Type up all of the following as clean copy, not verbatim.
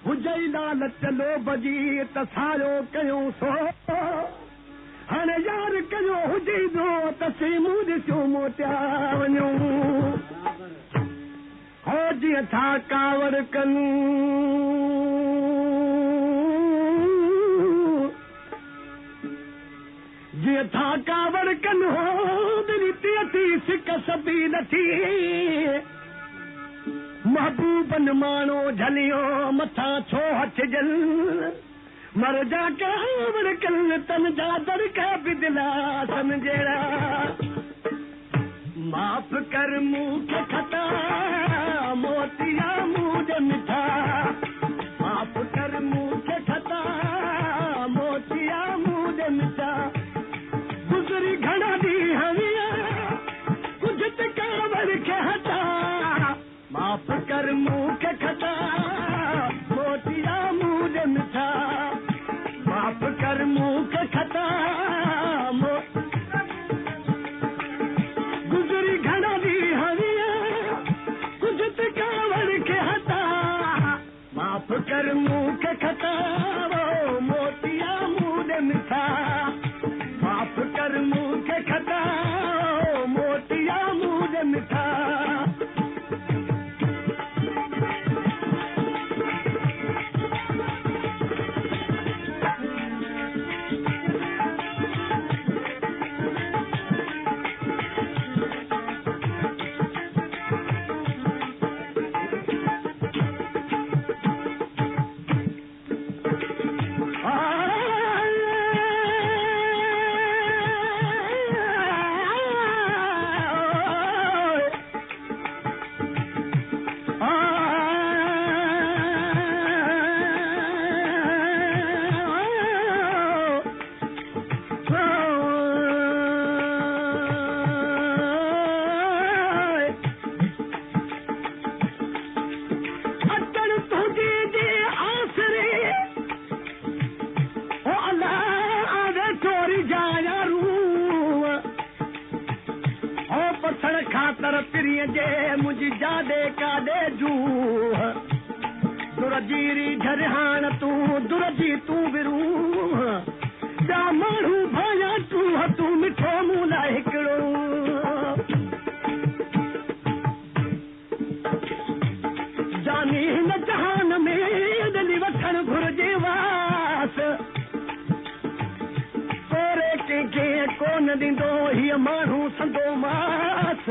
चलो बजी त सारो कयूं सो हाणे यार कयो हुजे थो त सीमूं ॾिसूं मोटिया वञूं हो जीअं था कावड़ कनि जीअं था कावड़ कनि हो दिली थी सिक सभी नथी महबूबन मानो झलियो मथा छो हथ जल मर जा कावड़ कल तन जा दर का बिदला समझेरा माफ कर मुंह के खता मोतिया मुझ मिठा माफ कर मुंह के खता मोतिया मुझ मिठा गुजरी घड़ा दी हविया कुछ कावड़ के हटा माफ कर मुंह के खता मोतिया मुझ मिठा माफ कर मुंह के खता गुजरी घड़ा दी हविया कुछ कावड़ के हटा माफ कर मुंह के खता मोतिया मुझ मिठा माफ कर मुंह के खता मोतिया मुझ मिठा मुझी जादे कादे जू दुरजीरी झरहान तू दुरजी तू विरू जा माण्हू भाया तू मिठो मूला हिकिड़ो जानी हिन जहान में दिली वठण घुर्जे वास तोरे कंहिंखे कोन ॾींदो हीअ माण्हू संदो मास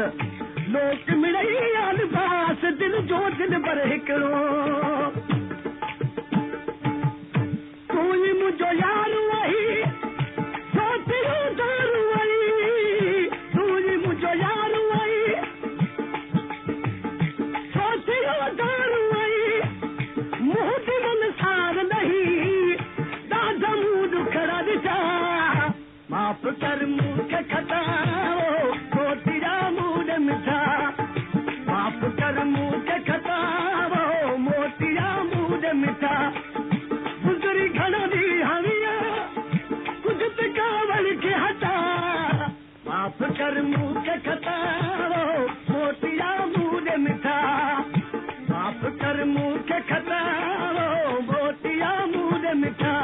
लोक मिड़ई अनबास दिल जो दिल भर हिकिड़ो तूं ई मुंहिंजो यार आई सोचियो दारू आई तूं ई मुंहिंजो यार आई सोचियो दारू आई मुंहुं दिलनि सार नहीं ॾाढा मूं दुखड़ा ॾिठा माफ़ कर मुंह के खता मोतिया मुझ मिठा माफ कर मुंह के खता मोतिया मुझ मिठा गुजरी घड़ा दी हविया कुछ कावड़ के हटा माफ कर मुंह के खता मोतिया मुझ मिठा माफ कर मुंह के खता मोतिया मुझ मिठा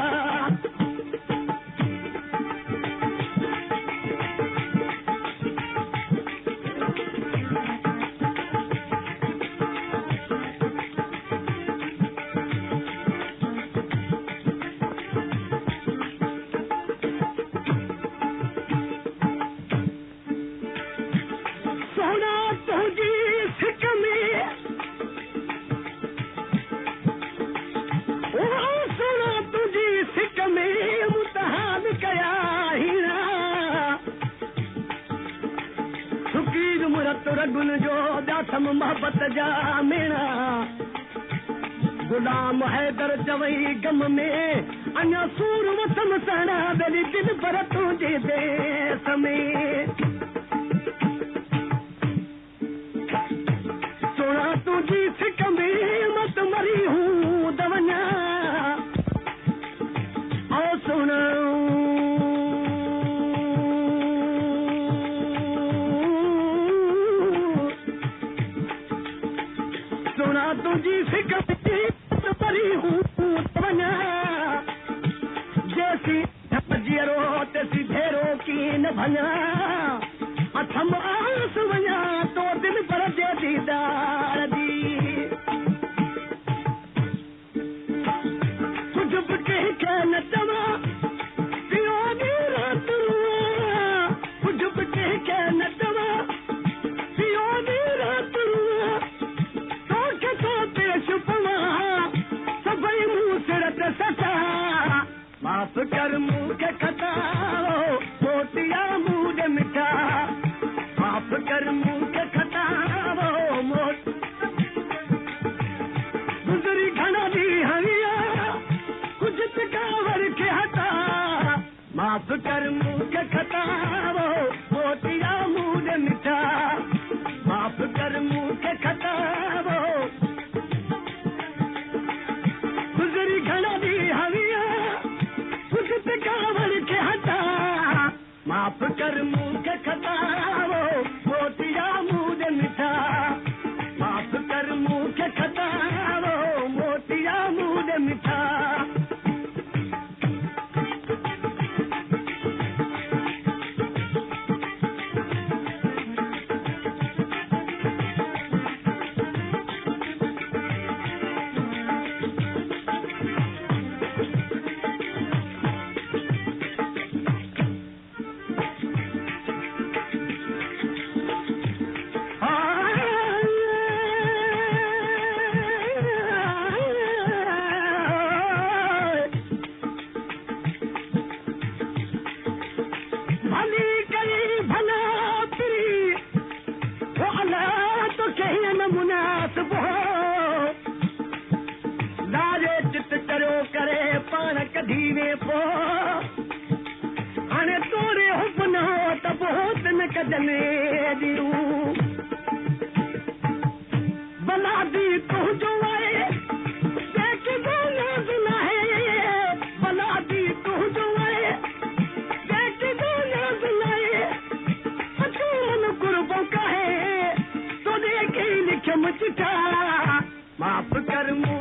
रगुन जो ॾाथम मोहबत जा मेणा गुलाम हैदर चवई गम में अञा सूर वसम सणा दली दिल पर तुंहिंजे देस में सोना तुंहिंजी सिक में मत मरी हूं दवञा भञा अथम आस वञा तो दिल पर जे दीदार दी कुझु बि कंहिंखे न चवां पियो दी रात कुझु बि कंहिंखे न चवां पियो दी रात तोखे तो पेश पवां सभई मूं सिर ते सटा माफ़ कर मूंखे खता मोतिया मूं मिठा माफ़ कर मूंखे खता गुज़री घणा ॾींहं हरिया कुझु पिकावर खे हटा माफ़ कर मूंखे खता मोतिया मूं मिठा माफ़ कर मूंखे खता गुज़री घणा ॾींहं हरिया कुझु पिकावर खे हटा माफ़ कर मूंखे खता मोतिया मूं मिठा माफ़ कर मूंखे खता मोतिया मूं मिठा धीरे पो हाणे तोरे हुब न हो त बहुत न कदने दियूं भला दी तुंहिंजो आहे देखो नाज़ नाहे भला दी तुंहिंजो आहे देखो नाज़ नाहे अचो मन कुर्बो काहे तोॾे खे लिखियमि चिठा माफ़ कर मूं